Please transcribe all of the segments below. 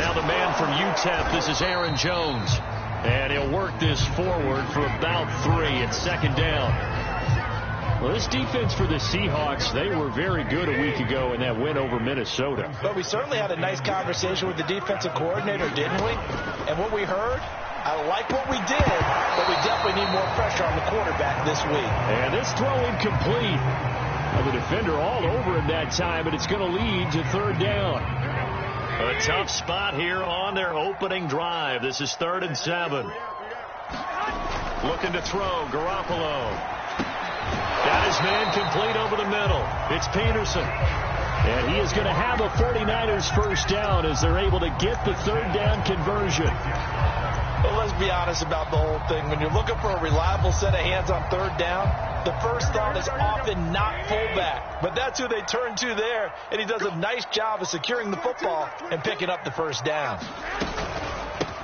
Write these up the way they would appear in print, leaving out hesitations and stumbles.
Now the man from UTEP, this is Aaron Jones. And he'll work this forward for about 3 at second down. Well, this defense for the Seahawks, they were very good a week ago in that win over Minnesota. But we certainly had a nice conversation with the defensive coordinator, didn't we? And what we heard, I like what we did, but we definitely need more pressure on the quarterback this week. And this throw incomplete. The defender all over him that time, and it's going to lead to third down. A tough spot here on their opening drive. This is 3rd and 7. Looking to throw, Garoppolo. Got his man complete over the middle. It's Peterson. And he is going to have a 49ers first down as they're able to get the third down conversion. Well, let's be honest about the whole thing. When you're looking for a reliable set of hands on third down, the first thought is often not fullback. But that's who they turn to there, and he does a nice job of securing the football and picking up the first down.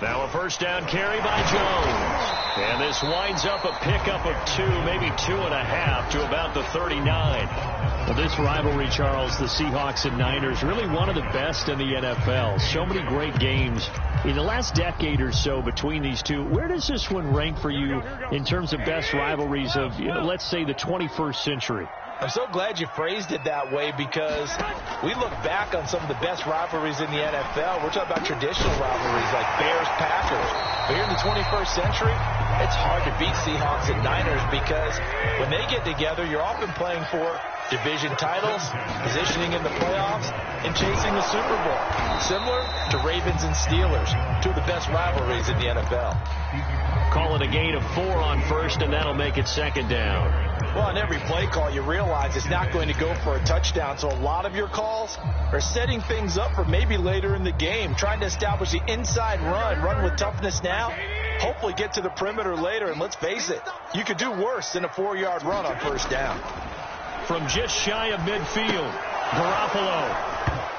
Now a first down carry by Jones. And this winds up a pickup of 2, maybe 2.5 to about the 39. Well, this rivalry, Charles, the Seahawks and Niners, really one of the best in the NFL. So many great games in the last decade or so between these two. Where does this one rank for you in terms of best rivalries of, let's say, the 21st century? I'm so glad you phrased it that way because we look back on some of the best rivalries in the NFL. We're talking about traditional rivalries like Bears-Packers. But here in the 21st century, it's hard to beat Seahawks and Niners because when they get together, you're often playing for division titles, positioning in the playoffs, and chasing the Super Bowl. Similar to Ravens and Steelers, 2 of the best rivalries in the NFL. Call it a gain of 4 on first, and that'll make it second down. Well, on every play call, you realize it's not going to go for a touchdown, so a lot of your calls are setting things up for maybe later in the game, trying to establish the inside run with toughness now, hopefully get to the perimeter later, and let's face it, you could do worse than a 4-yard run on first down. From just shy of midfield, Garoppolo,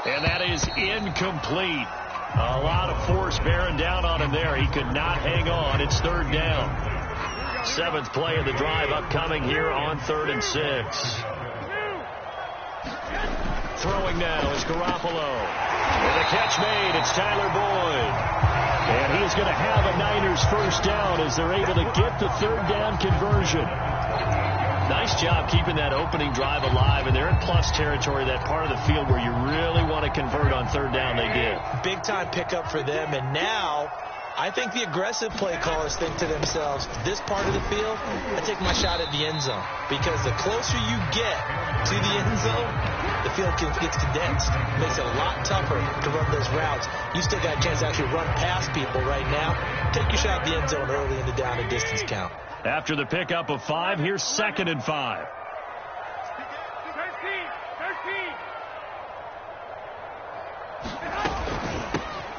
and that is incomplete. A lot of force bearing down on him there. He could not hang on. It's third down. 7th play of the drive upcoming here on 3rd and 6. Throwing now is Garoppolo. And the catch made. It's Tyler Boyd. And he is going to have a Niners first down as they're able to get the third down conversion. Nice job keeping that opening drive alive, and they're in plus territory, that part of the field where you really want to convert on third down. They did. Big-time pickup for them, and now I think the aggressive play callers think to themselves, this part of the field, I take my shot at the end zone, because the closer you get to the end zone, the field gets condensed. It makes it a lot tougher to run those routes. You still got a chance to actually run past people right now. Take your shot at the end zone early in the down and distance count. After the pickup of 5, here's 2nd and 5.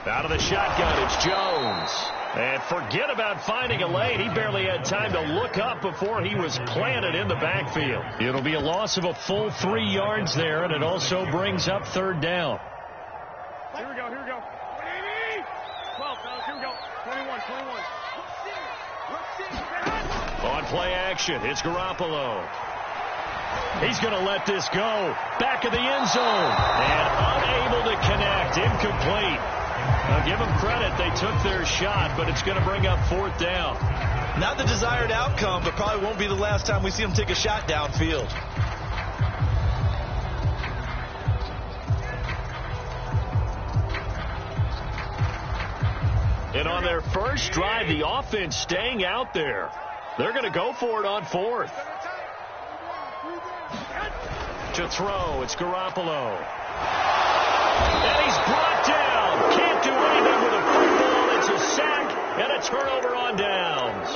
Out of the shotgun, it's Jones. And forget about finding a lane. He barely had time to look up before he was planted in the backfield. It'll be a loss of a full 3 yards there, and it also brings up third down. Here we go. 12, fellas, here we go. 21. On play action, it's Garoppolo. He's going to let this go. Back of the end zone. And unable to connect. Incomplete. Now, give them credit. They took their shot, but it's going to bring up 4th down. Not the desired outcome, but probably won't be the last time we see them take a shot downfield. And on their first drive, the offense staying out there. They're going to go for it on 4th. To throw, it's Garoppolo. And he's brought down. Can't do anything with a football. It's a sack and a turnover on downs.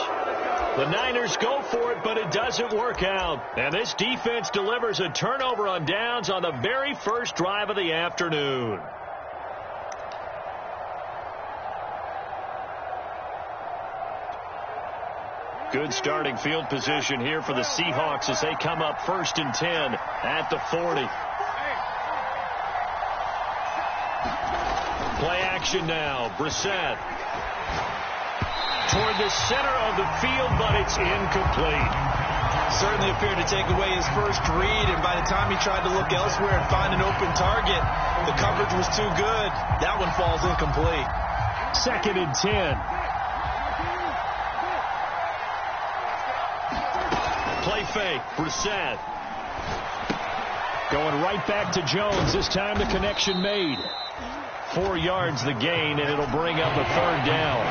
The Niners go for it, but it doesn't work out. And this defense delivers a turnover on downs on the very first drive of the afternoon. Good starting field position here for the Seahawks as they come up 1st and 10 at the 40. Play action now. Brissett toward the center of the field, but it's incomplete. Certainly appeared to take away his first read, and by the time he tried to look elsewhere and find an open target, the coverage was too good. That one falls incomplete. 2nd and 10. Play fake. Brissett. Going right back to Jones. This time the connection made. 4 yards the gain, and it'll bring up a 3rd down.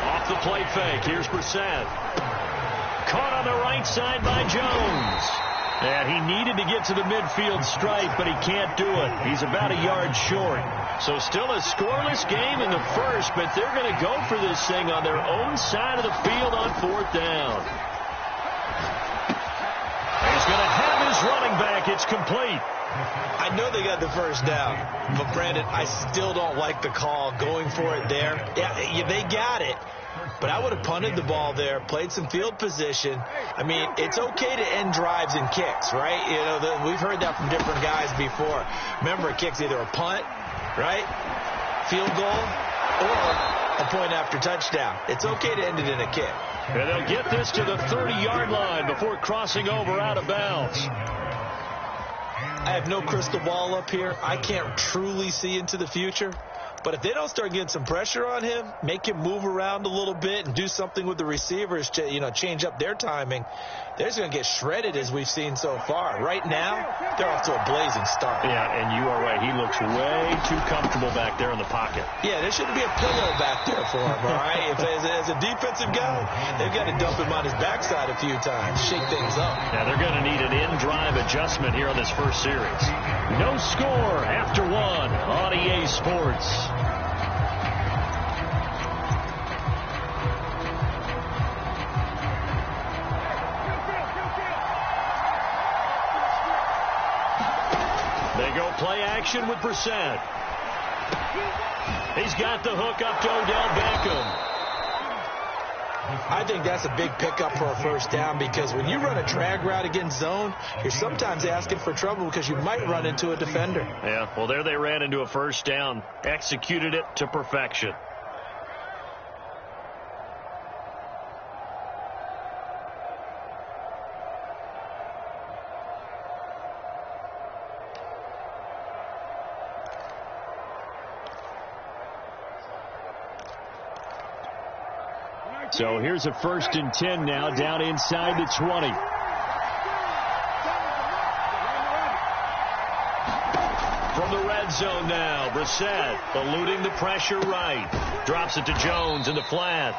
Off the play fake. Here's Brissett. Caught on the right side by Jones. And he needed to get to the midfield stripe, but he can't do it. He's about a yard short. So still a scoreless game in the first, but they're going to go for this thing on their own side of the field on 4th down. He's going to have his running back. It's complete. I know they got the first down, but Brandon, I still don't like the call going for it there. Yeah, they got it. But I would have punted the ball there, played some field position. I mean, it's okay to end drives and kicks, right? You know, we've heard that from different guys before. Remember, a kick's either a punt, right, field goal, or a point after touchdown. It's okay to end it in a kick. And they'll get this to the 30-yard line before crossing over out of bounds. I have no crystal ball up here. I can't truly see into the future. But if they don't start getting some pressure on him, make him move around a little bit and do something with the receivers to, you know, change up their timing, they're just going to get shredded as we've seen so far. Right now, they're off to a blazing start. Yeah, and you are right. He looks way too comfortable back there in the pocket. Yeah, there shouldn't be a pillow back there for him, all right? If as a defensive guy, they've got to dump him on his backside a few times, shake things up. Yeah, they're going to need an in-drive adjustment here on this first series. No score after 1 on EA Sports. They go play action with Brissett. He's got the hook up to Odell Beckham. I think that's a big pickup for a first down, because when you run a drag route against zone, you're sometimes asking for trouble because you might run into a defender. Yeah, well, there they ran into a first down. Executed it to perfection. So here's a 1st and 10 now, down inside the 20. From the red zone now, Brissett eluding the pressure right. Drops it to Jones in the flat.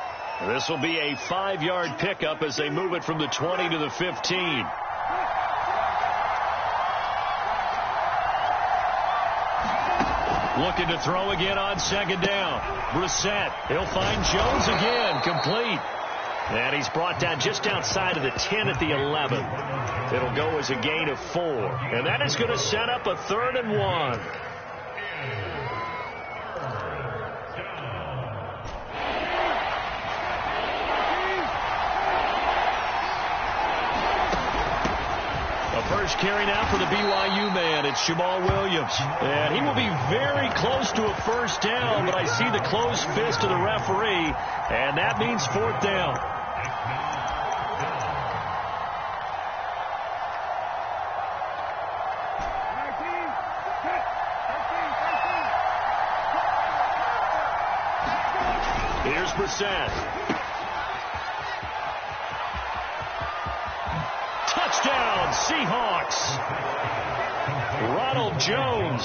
This will be a 5-yard pickup as they move it from the 20 to the 15. Looking to throw again on 2nd down. Brissett, he'll find Jones again, complete. And he's brought down just outside of the 10 at the 11. It'll go as a gain of 4. And that is going to set up a 3rd and 1. First carry now for the BYU man. It's Jamal Williams. And he will be very close to a first down, but I see the closed fist of the referee, and that means 4th down. Here's Brissett. Touchdown, Seahawks. Ronald Jones,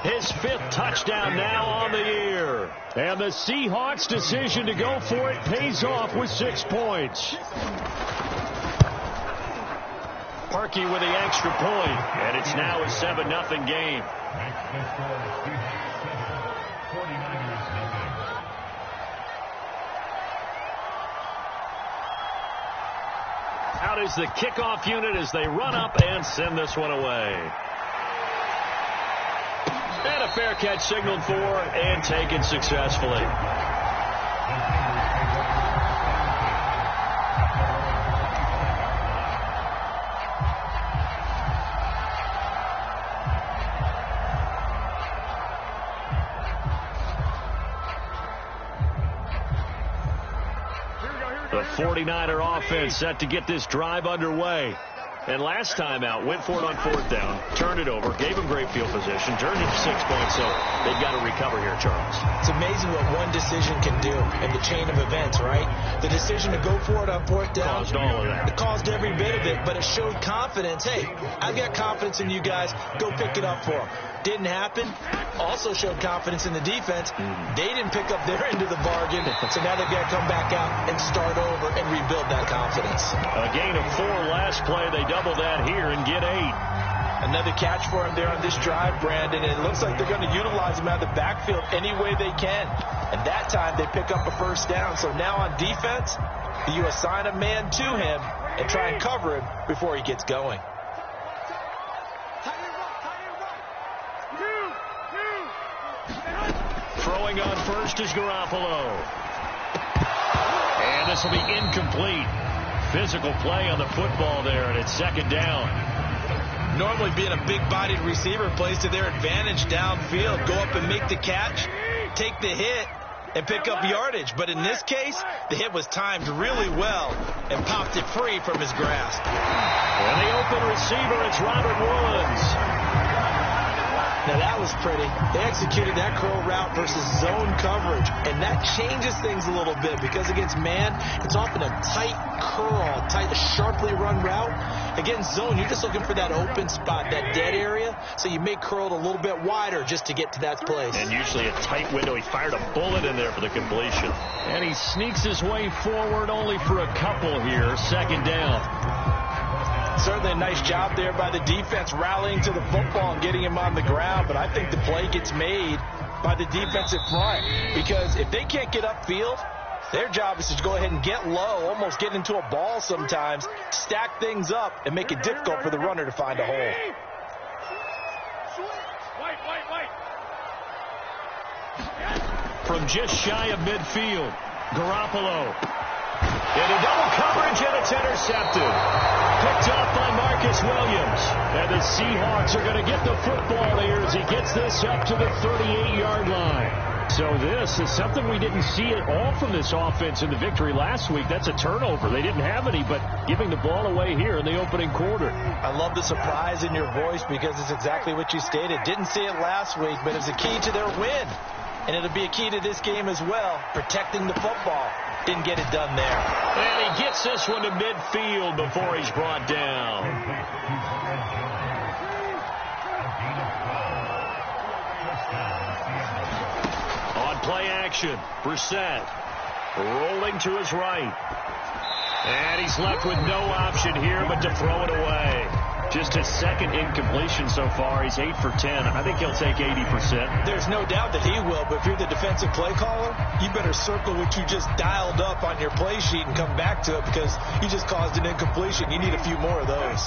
his 5th touchdown now on the year. And the Seahawks' decision to go for it pays off with 6 points. Parkey with the extra point, and it's now a 7-0 game. Out is the kickoff unit as they run up and send this one away. And a fair catch signaled for and taken successfully. The 49er offense set to get this drive underway. And last time out, went for it on 4th down, turned it over, gave them great field position, turned it to 6 points, so they've got to recover here, Charles. It's amazing what one decision can do in the chain of events, right? The decision to go for it on 4th down. Caused all of that. It caused every bit of it, but it showed confidence. Hey, I've got confidence in you guys. Go pick it up for them. Didn't happen. Also showed confidence in the defense. They didn't pick up their end of the bargain, so now they've got to come back out and start over and rebuild that confidence. A gain of 4 last play. They double that here and get 8. Another catch for him there on this drive, Brandon. It looks like they're going to utilize him out of the backfield any way they can. And that time they pick up a 1st down. So now on defense, you assign a man to him and try and cover him before he gets going. Throwing on first is Garoppolo. And this will be incomplete. Physical play on the football there, and it's 2nd down. Normally being a big-bodied receiver plays to their advantage downfield. Go up and make the catch, take the hit, and pick up yardage. But in this case, the hit was timed really well and popped it free from his grasp. And the open receiver, it's Robert Woods. Now that was pretty. They executed that curl route versus zone coverage, and that changes things a little bit because against man, it's often a tight curl, tight, sharply run route. Against zone, you're just looking for that open spot, that dead area, so you may curl it a little bit wider just to get to that place. And usually a tight window. He fired a bullet in there for the completion. And he sneaks his way forward only for a couple here, 2nd down. Certainly a nice job there by the defense rallying to the football and getting him on the ground, but I think the play gets made by the defensive front because if they can't get upfield, their job is to go ahead and get low, almost get into a ball sometimes, stack things up, and make it difficult for the runner to find a hole. From just shy of midfield, Garoppolo. Into double coverage, and it's intercepted. Picked off by Marcus Williams. And the Seahawks are going to get the football here as he gets this up to the 38-yard line. So this is something we didn't see at all from this offense in the victory last week. That's a turnover. They didn't have any, but giving the ball away here in the opening quarter. I love the surprise in your voice because it's exactly what you stated. Didn't see it last week, but it was a key to their win. And it'll be a key to this game as well, protecting the football. Didn't get it done there. And he gets this one to midfield before he's brought down. On play action, Brissett rolling to his right. And he's left with no option here but to throw it away. Just his 2nd incompletion so far. He's 8 for 10. I think he'll take 80%. There's no doubt that he will, but if you're the defensive play caller, you better circle what you just dialed up on your play sheet and come back to it because you just caused an incompletion. You need a few more of those.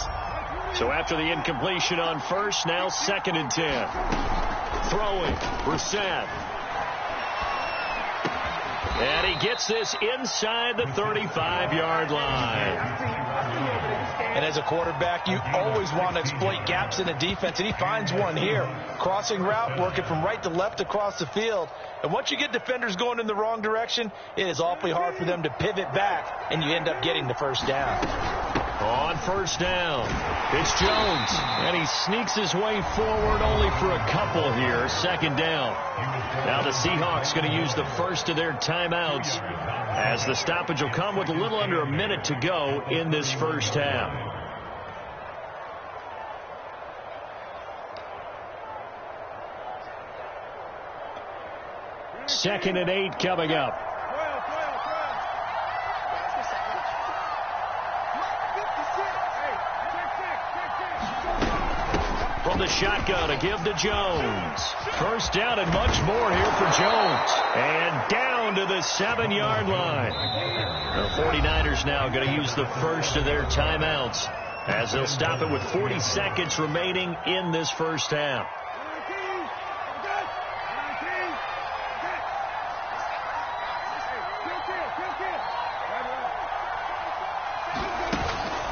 So after the incompletion on first, now 2nd and 10. Throwing, Brissett. And he gets this inside the 35-yard line. And as a quarterback, you always want to exploit gaps in the defense, and he finds one here. Crossing route, working from right to left across the field. And once you get defenders going in the wrong direction, it is awfully hard for them to pivot back, and you end up getting the 1st down. On 1st down, it's Jones, and he sneaks his way forward only for a couple here, 2nd down. Now the Seahawks going to use the first of their timeouts as the stoppage will come with a little under a minute to go in this first half. Second and 8 coming up. From the shotgun, a give to Jones. 1st down and much more here for Jones. And down to the 7-yard line. The 49ers now going to use the first of their timeouts as they'll stop it with 40 seconds remaining in this first half.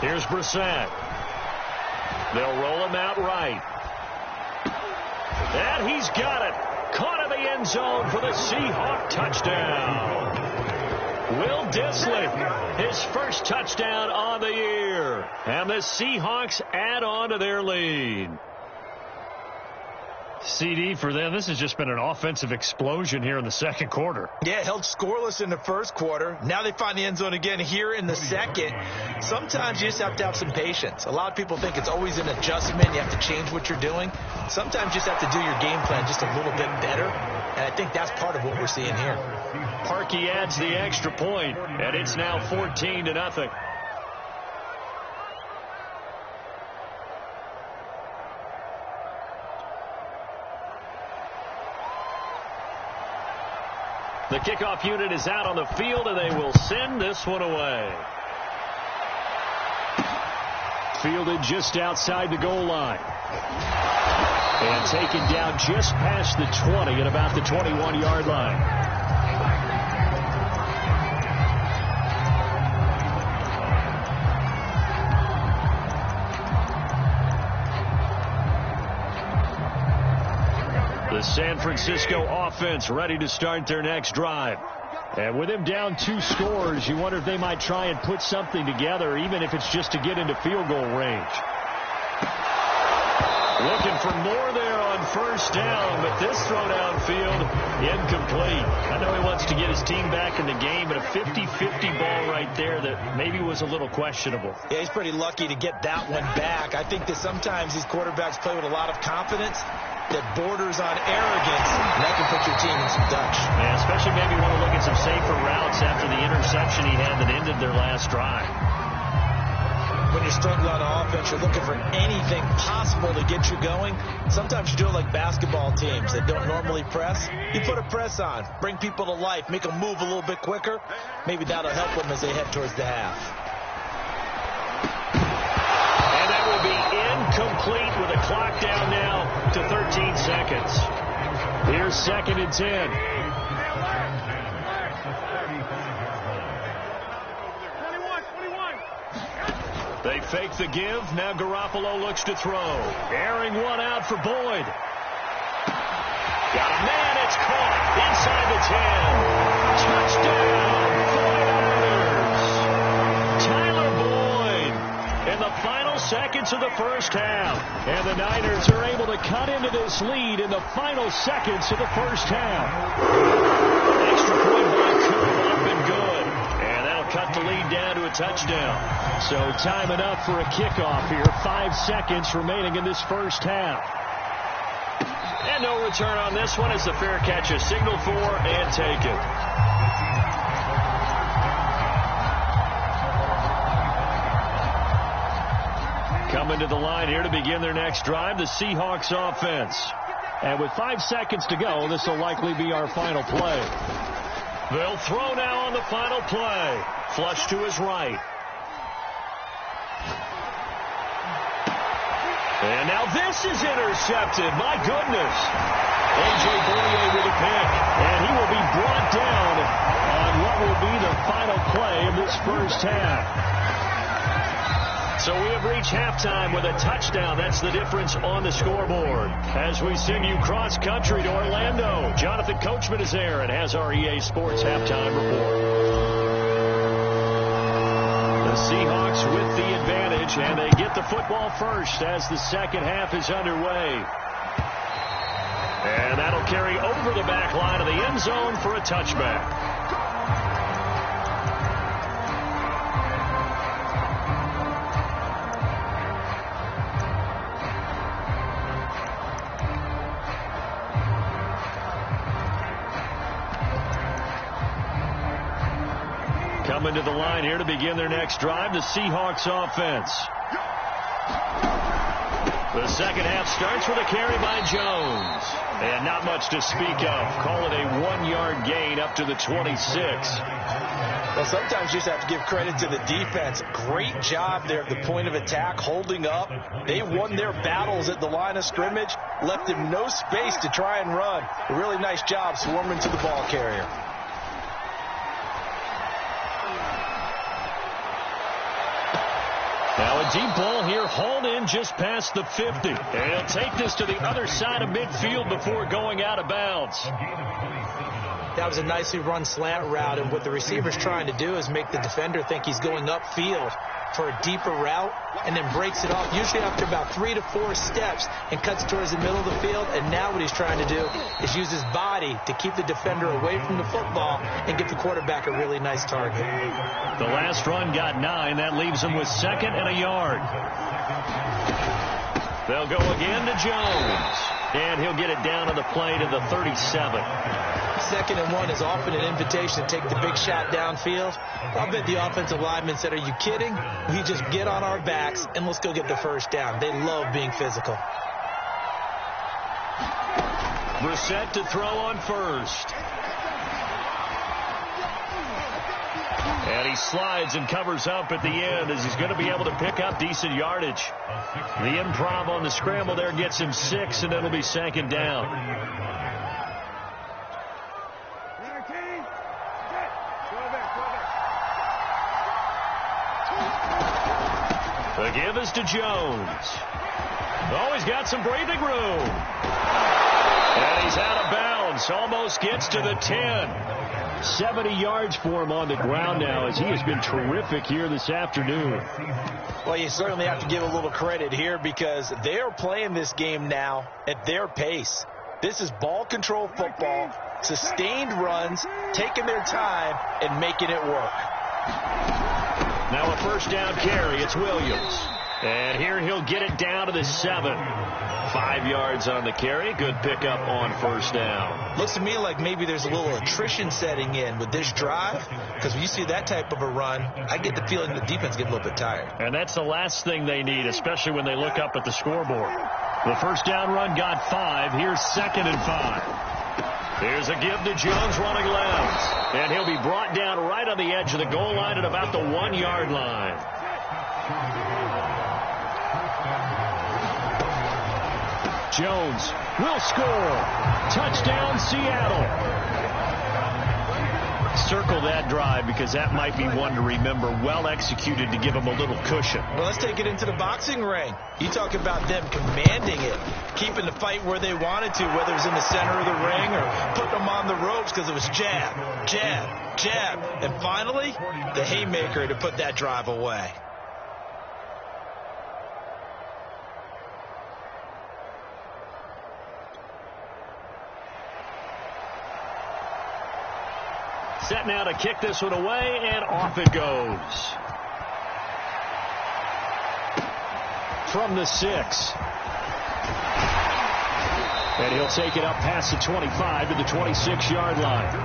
Here's Brissett. They'll roll him out right. And he's got it. Caught in the end zone for the Seahawk touchdown. Will Disley, his first touchdown on the year. And the Seahawks add on to their lead. CD for them, this has just been an offensive explosion here in the second quarter. Yeah, held scoreless in the first quarter. Now they find the end zone again here in the second. Sometimes you just have to have some patience. A lot of people think it's always an adjustment. You have to change what you're doing. Sometimes you just have to do your game plan just a little bit better. And I think that's part of what we're seeing here. Parkey adds the extra point, and it's now 14-0. The kickoff unit is out on the field, and they will send this one away. Fielded just outside the goal line. And taken down just past the 20 at about the 21-yard line. The San Francisco offense ready to start their next drive. And with him down 2 scores, you wonder if they might try and put something together, even if it's just to get into field goal range. Looking for more there on first down, but this throw downfield, incomplete. I know he wants to get his team back in the game, but a 50-50 ball right there that maybe was a little questionable. Yeah, he's pretty lucky to get that one back. I think that sometimes these quarterbacks play with a lot of confidence that borders on arrogance, and that can put your team in some Dutch. Yeah, especially maybe want to look at some safer routes after the interception he had that ended their last drive. When you're struggling on offense, you're looking for anything possible to get you going. Sometimes you do it like basketball teams that don't normally press. You put a press on, bring people to life, make them move a little bit quicker. Maybe that'll help them as they head towards the half. And that will be incomplete with a clock down now to 13 seconds. Here's 2nd and 10. They fake the give. Now Garoppolo looks to throw. Airing one out for Boyd. Got a man. It's caught inside the 10. Touchdown, 49ers. Tyler Boyd in the final seconds of the first half. And the Niners are able to cut into this lead in the final seconds of the first half. Extra point by Coop up and good. And that'll cut the lead down to a touchdown. So time enough for a kickoff here. 5 seconds remaining in this first half. And no return on this one as the fair catch is signaled for and taken. Coming to the line here to begin their next drive, the Seahawks offense. And with 5 seconds to go, this will likely be our final play. They'll throw now on the final play. Flush to his right. And now this is intercepted. My goodness. A.J. Bournier with a pick. And he will be brought down on what will be the final play of this first half. So we have reached halftime with a touchdown. That's the difference on the scoreboard. As we send you cross-country to Orlando, Jonathan Coachman is there and has our EA Sports halftime report. The Seahawks with the advantage, and they get the football first as the second half is underway. And that'll carry over the back line of the end zone for a touchback. Coming to the line here to begin their next drive, the Seahawks offense. The second half starts with a carry by Jones. And not much to speak of. Call it a 1-yard gain up to the 26. Well, sometimes you just have to give credit to the defense. Great job there at the point of attack, holding up. They won their battles at the line of scrimmage, left him no space to try and run. A really nice job swarming to the ball carrier. Now a deep ball here, hauled in just past the 50. And he'll take this to the other side of midfield before going out of bounds. That was a nicely run slant route, and what the receiver's trying to do is make the defender think he's going upfield for a deeper route, and then breaks it off, usually after about 3 to 4 steps, and cuts towards the middle of the field. And now what he's trying to do is use his body to keep the defender away from the football and give the quarterback a really nice target. The last run got 9. That leaves him with 2nd and a yard. They'll go again to Jones, and he'll get it down to the play to the 37. 2nd and 1 is often an invitation to take the big shot downfield. I'll bet the offensive lineman said, "Are you kidding? We just get on our backs and let's go get the first down." They love being physical. Brissett to throw on first. And he slides and covers up at the end as he's going to be able to pick up decent yardage. The improv on the scramble there gets him 6, and it'll be 2nd down. The give is to Jones. Oh, he's got some breathing room. And he's out of bounds. Almost gets to the 10. 70 yards for him on the ground now, as he has been terrific here this afternoon. Well, you certainly have to give a little credit here, because they are playing this game now at their pace. This is ball control football, sustained runs, taking their time and making it work. Now a first down carry. It's Williams. And here he'll get it down to the 7. 5 yards on the carry. Good pickup on first down. Looks to me like maybe there's a little attrition setting in with this drive, because when you see that type of a run, I get the feeling the defense gets a little bit tired. And that's the last thing they need, especially when they look up at the scoreboard. The first down run got 5. Here's 2nd and 5. Here's a give to Jones running left. And he'll be brought down right on the edge of the goal line at about the 1-yard line. Jones will score. Touchdown, Seattle. Circle that drive, because that might be one to remember. Well executed to give him a little cushion. Well, let's take it into the boxing ring. You talk about them commanding it, keeping the fight where they wanted to, whether it was in the center of the ring or putting them on the ropes, because it was jab, jab, jab. And finally, the haymaker to put that drive away. Set now to kick this one away, and off it goes. From the 6. And he'll take it up past the 25 to the 26-yard line.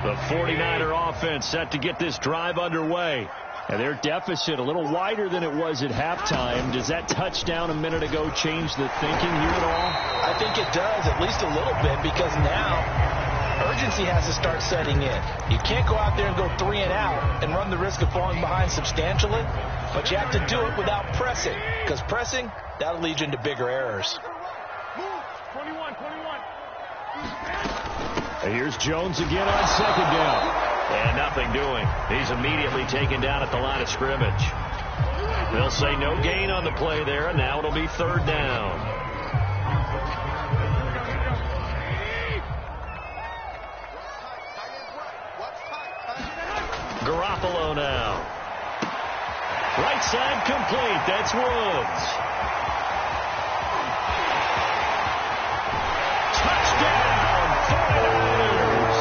The 49er offense set to get this drive underway. And their deficit a little wider than it was at halftime. Does that touchdown a minute ago change the thinking here at all? I think it does, at least a little bit, because now urgency has to start setting in. You can't go out there and go 3 and out and run the risk of falling behind substantially, but you have to do it without pressing, because pressing, that'll lead you into bigger errors. 21. And here's Jones again on 2nd down. And nothing doing. He's immediately taken down at the line of scrimmage. They'll say no gain on the play there, and now it'll be 3rd down. Garoppolo now. Right side complete. That's Woods. Touchdown, 49ers.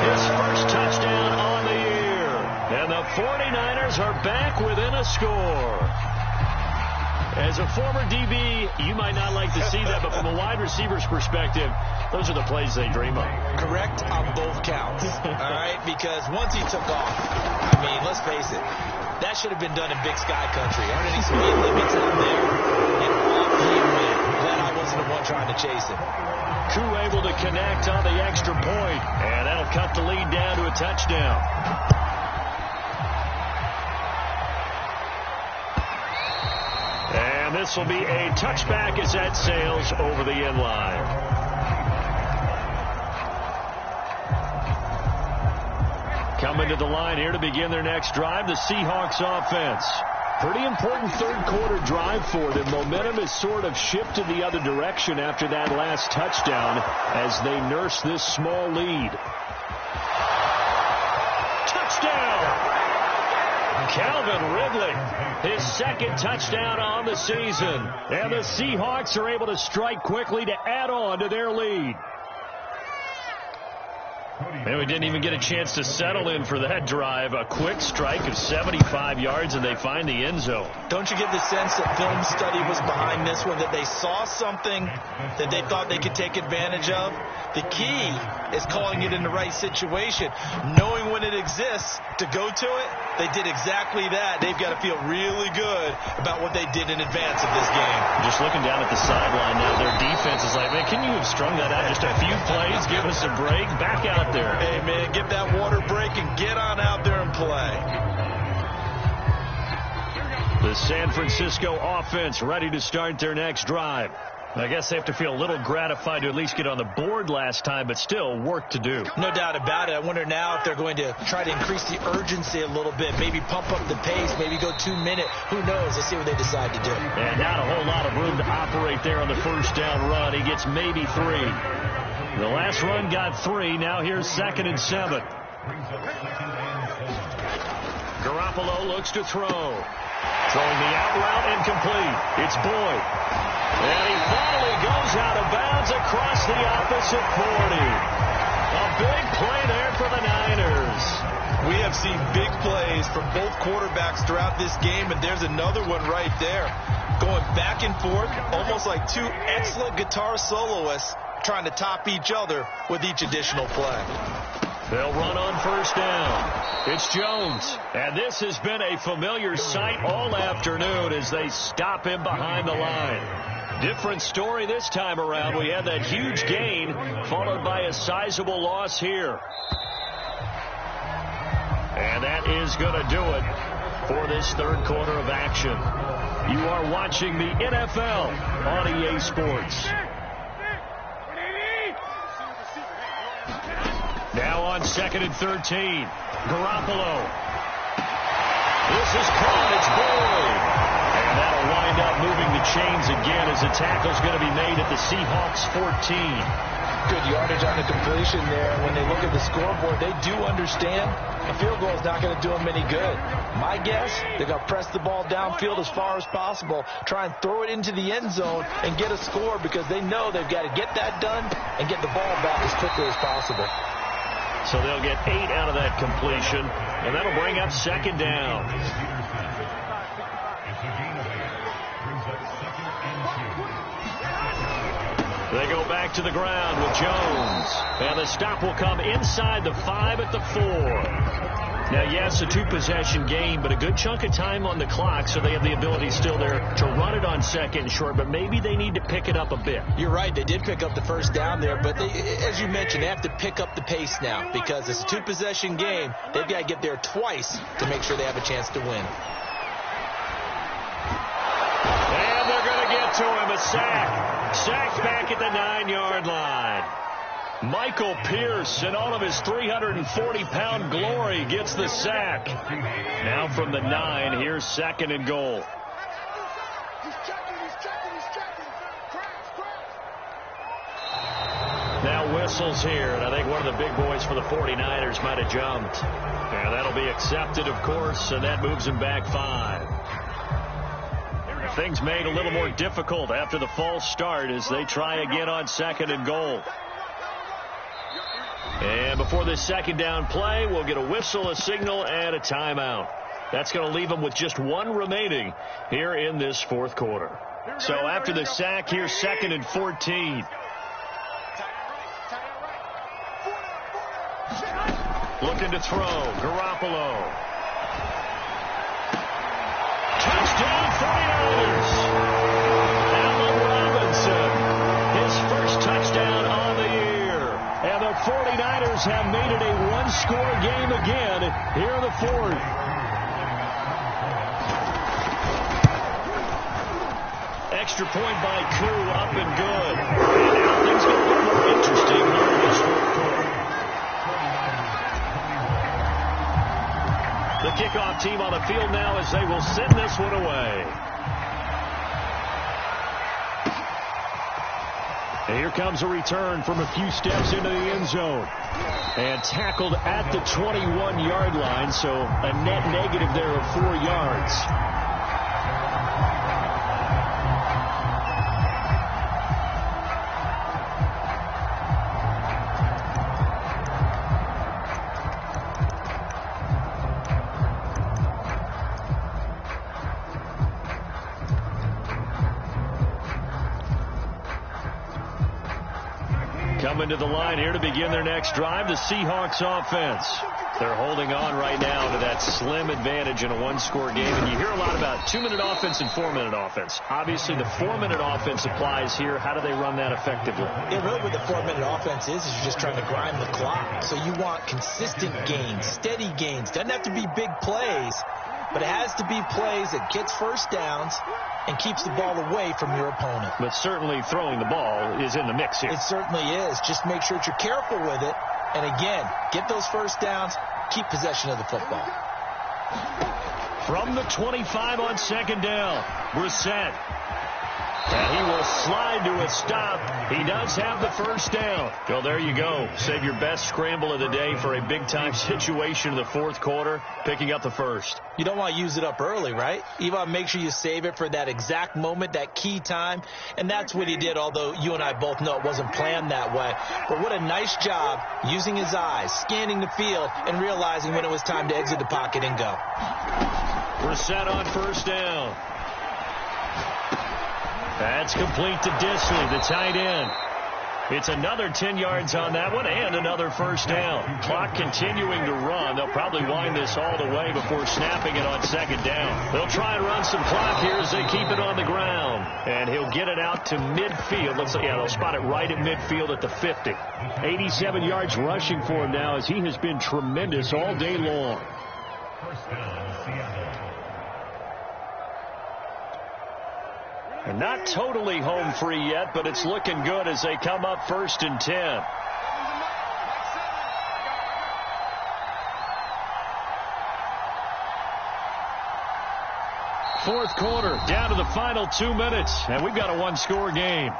His first touchdown on the year. And the 49ers are back within a score. As a former DB, you might not like to see that, but from a wide receiver's perspective, those are the plays they dream of. Correct on both counts, all right? Because once he took off, I mean, let's face it, that should have been done in Big Sky Country. Aren't any speed limits out there? And off he went. Glad I wasn't the one trying to chase him. Koo able to connect on the extra point, and that'll cut the lead down to a touchdown. And this this will be a touchback as that sails over the end line. Coming to the line here to begin their next drive, the Seahawks offense. Pretty important third quarter drive for them. Momentum has sort of shifted the other direction after that last touchdown as they nurse this small lead. Touchdown! Calvin Ridley, his second touchdown on the season. And the Seahawks are able to strike quickly to add on to their lead. And we didn't even get a chance to settle in for that drive. A quick strike of 75 yards, and they find the end zone. Don't you get the sense that film study was behind this one, that they saw something that they thought they could take advantage of? The key is calling it in the right situation, knowing when it exists to go to it. They did exactly that. They've got to feel really good about what they did in advance of this game. Just looking down at the sideline now, their defense is like, man, can you have strung that out just a few plays? Give us a break. Back out there. Hey, man, give that water break and get on out there and play. The San Francisco offense ready to start their next drive. I guess they have to feel a little gratified to at least get on the board last time, but still work to do. No doubt about it. I wonder now if they're going to try to increase the urgency a little bit, maybe pump up the pace, maybe go 2 minute. Who knows? Let's see what they decide to do. And not a whole lot of room to operate there on the first down run. He gets maybe 3. The last run got 3. Now here's 2nd and 7. Garoppolo looks to throw. Throwing the out route incomplete. It's Boyd. And he finally goes out of bounds across the opposite 40. A big play there for the Niners. We have seen big plays from both quarterbacks throughout this game, and there's another one right there. Going back and forth, almost like two excellent guitar soloists trying to top each other with each additional play. They'll run on first down. It's Jones. And this has been a familiar sight all afternoon as they stop him behind the line. Different story this time around. We had that huge gain followed by a sizable loss here. And that is going to do it for this third quarter of action. You are watching the NFL on EA Sports. Now on 2nd and 13. Garoppolo. This is caught. It's Boyd. And that'll wind up moving the chains again as the tackle's going to be made at the Seahawks 14. Good yardage on the completion there. When they look at the scoreboard, they do understand a field goal is not going to do them any good. My guess, they're going to press the ball downfield as far as possible, try and throw it into the end zone and get a score because they know they've got to get that done and get the ball back as quickly as possible. So they'll get 8 out of that completion, and that'll bring up 2nd down. They go back to the ground with Jones. And the stop will come inside the 5 at the 4. Now, yes, a 2-possession game, but a good chunk of time on the clock, so they have the ability still there to run it on 2nd and short, but maybe they need to pick it up a bit. You're right. They did pick up the first down there, but they, as you mentioned, they have to pick up the pace now because it's a 2-possession game. They've got to get there twice to make sure they have a chance to win. And they're going to get to him. A sack. Sacked back at the 9-yard line. Michael Pierce, in all of his 340-pound glory, gets the sack. Now from the 9, here's 2nd and goal. Now whistles here, and I think one of the big boys for the 49ers might have jumped. And that'll be accepted, of course, and that moves him back 5. Things made a little more difficult after the false start as they try again on 2nd and goal. And before this 2nd down play, we'll get a whistle, a signal, and a timeout. That's going to leave them with just 1 remaining here in this 4th quarter. So after the sack, here's 2nd and 14. Looking to throw. Garoppolo. Touchdown 49ers. Allen Robinson. His first touchdown on the year. And the 49ers have made it a 1-score game again here in the 4th. extra point by Koo, up and good. And now things get a little more interesting here in this fourth quarter. The kickoff team on the field now as they will send this one away. And here comes a return from a few steps into the end zone. And tackled at the 21-yard line, so a net negative there of 4 yards. Coming to the line here to begin their next drive, the Seahawks offense. They're holding on right now to that slim advantage in a one-score game. And you hear a lot about 2-minute offense and 4-minute offense. Obviously, the 4-minute offense applies here. How do they run that effectively? Yeah, really what the 4-minute offense is you're just trying to grind the clock. So you want consistent gains, steady gains. Doesn't have to be big plays, but it has to be plays that gets first downs and keeps the ball away from your opponent. But certainly throwing the ball is in the mix here. It certainly is. Just make sure that you're careful with it. And again, get those first downs, keep possession of the football. From the 25 on second down, Brissett. And he will slide to a stop. He does have the first down. Well, there you go. Save your best scramble of the day for a big-time situation in the fourth quarter, picking up the first. You don't want to use it up early, right? You want to make sure you save it for that exact moment, that key time. And that's what he did, although you and I both know it wasn't planned that way. But what a nice job using his eyes, scanning the field, and realizing when it was time to exit the pocket and go. Brissett on first down. That's complete to Disley, the tight end. It's another 10 yards on that one and another first down. Clock continuing to run. They'll probably wind this all the way before snapping it on second down. They'll try and run some clock here as they keep it on the ground. And he'll get it out to midfield. They'll spot it right at midfield at the 50. 87 yards rushing for him now as he has been tremendous all day long. First down, Seattle. And not totally home free yet, but it's looking good as they come up 1st and 10. Fourth quarter, down to the final 2 minutes, and we've got a one-score game.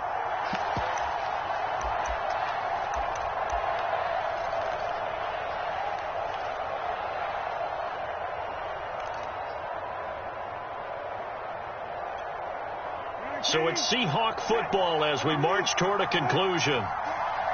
So it's Seahawk football as we march toward a conclusion.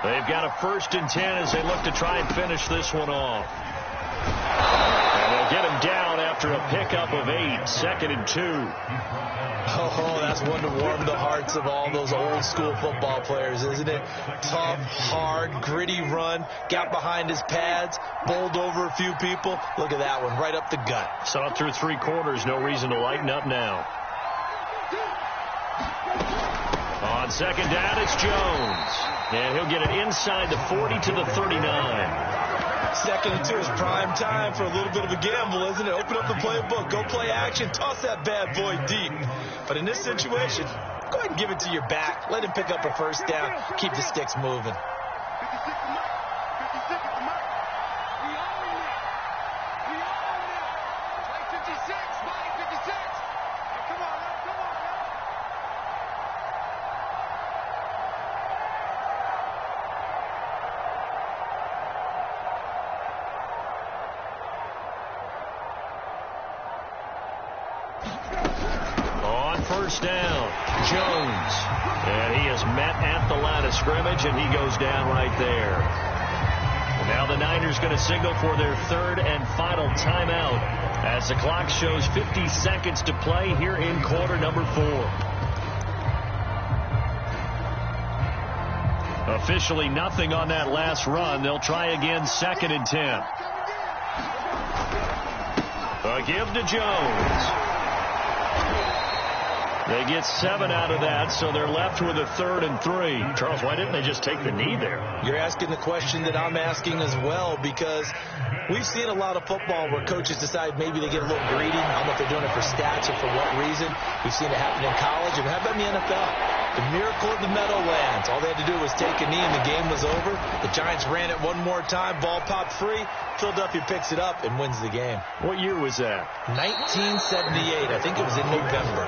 They've got a 1st and 10 as they look to try and finish this one off. And they'll get him down after a pickup of 8, 2nd and 2. Oh, that's one to warm the hearts of all those old school football players, isn't it? Tough, hard, gritty run, got behind his pads, bowled over a few people. Look at that one, right up the gut. Saw it through 3 quarters, no reason to lighten up now. On second down, it's Jones. And he'll get it inside the 40 to the 39. 2nd and 2 is prime time for a little bit of a gamble, isn't it? Open up the playbook, go play action, toss that bad boy deep. But in this situation, go ahead and give it to your back. Let him pick up a first down. Keep the sticks moving. First down, Jones. And he is met at the line of scrimmage, and he goes down right there. And now the Niners going to signal for their 3rd and final timeout as the clock shows 50 seconds to play here in quarter number 4. Officially nothing on that last run. They'll try again 2nd and 10. A give to Jones. They get 7 out of that, so they're left with a 3rd and 3. Charles, why didn't they just take the knee there? You're asking the question that I'm asking as well, because we've seen a lot of football where coaches decide maybe they get a little greedy. I don't know if they're doing it for stats or for what reason. We've seen it happen in college, and how about in the NFL? The miracle of the Meadowlands. All they had to do was take a knee, and the game was over. The Giants ran it one more time. Ball popped free. Philadelphia picks it up and wins the game. What year was that? 1978. I think it was in November.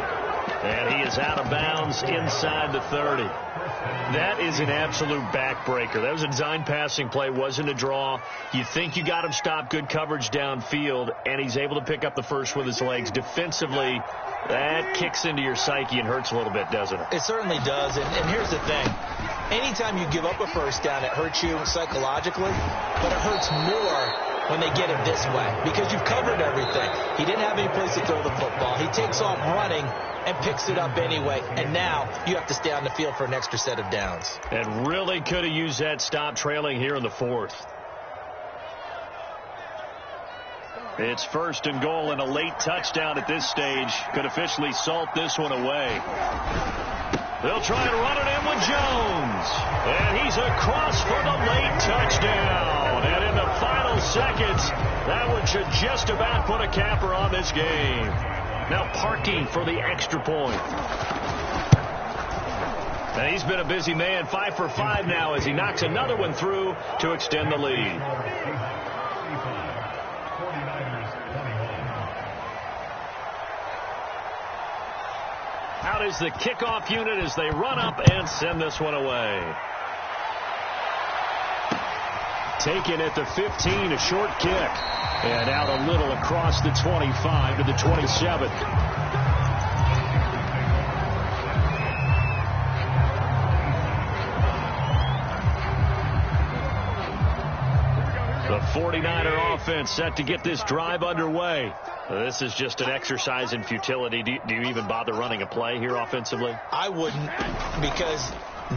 And he is out of bounds inside the 30. That is an absolute backbreaker. That was a design passing play, wasn't a draw. You think you got him stopped, good coverage downfield, and he's able to pick up the first with his legs. Defensively, that kicks into your psyche and hurts a little bit, doesn't it? It certainly does, and here's the thing. Anytime you give up a first down, it hurts you psychologically, but it hurts more when they get it this way, because you've covered everything. He didn't have any place to throw the football. He takes off running and picks it up anyway, and now you have to stay on the field for an extra set of downs. And really could have used that stop trailing here in the 4th. It's 1st and goal and a late touchdown at this stage. Could officially salt this one away. They'll try and run it in with Jones. And he's across for the late touchdown. And in the final seconds, that one should just about put a capper on this game. Now parking for the extra point. And he's been a busy man, 5 for 5 now as he knocks another one through to extend the lead. Out is the kickoff unit as they run up and send this one away. Taken at the 15, a short kick. And out a little across the 25 to the 27. The 49er offense set to get this drive underway. This is just an exercise in futility. Do you even bother running a play here offensively? I wouldn't, because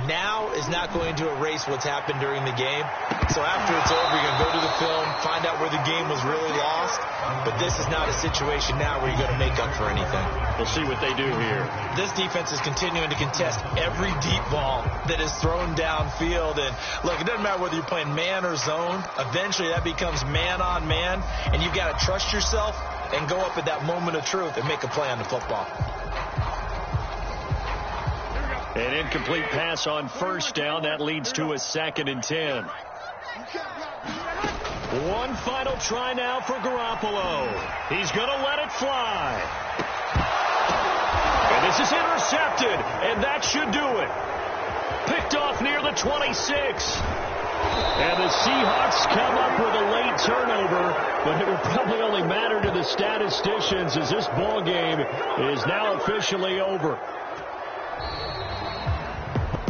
now is not going to erase what's happened during the game. So after it's over, you're going to go to the film, find out where the game was really lost. But this is not a situation now where you're going to make up for anything. We'll see what they do here. This defense is continuing to contest every deep ball that is thrown downfield. And look, it doesn't matter whether you're playing man or zone. Eventually that becomes man on man. And you've got to trust yourself and go up at that moment of truth and make a play on the football. An incomplete pass on 1st down. That leads to a 2nd and 10. One final try now for Garoppolo. He's going to let it fly. And this is intercepted, and that should do it. Picked off near the 26. And the Seahawks come up with a late turnover, but it will probably only matter to the statisticians as this ball game is now officially over.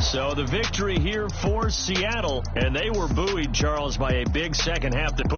So the victory here for Seattle, and they were buoyed, Charles, by a big second half that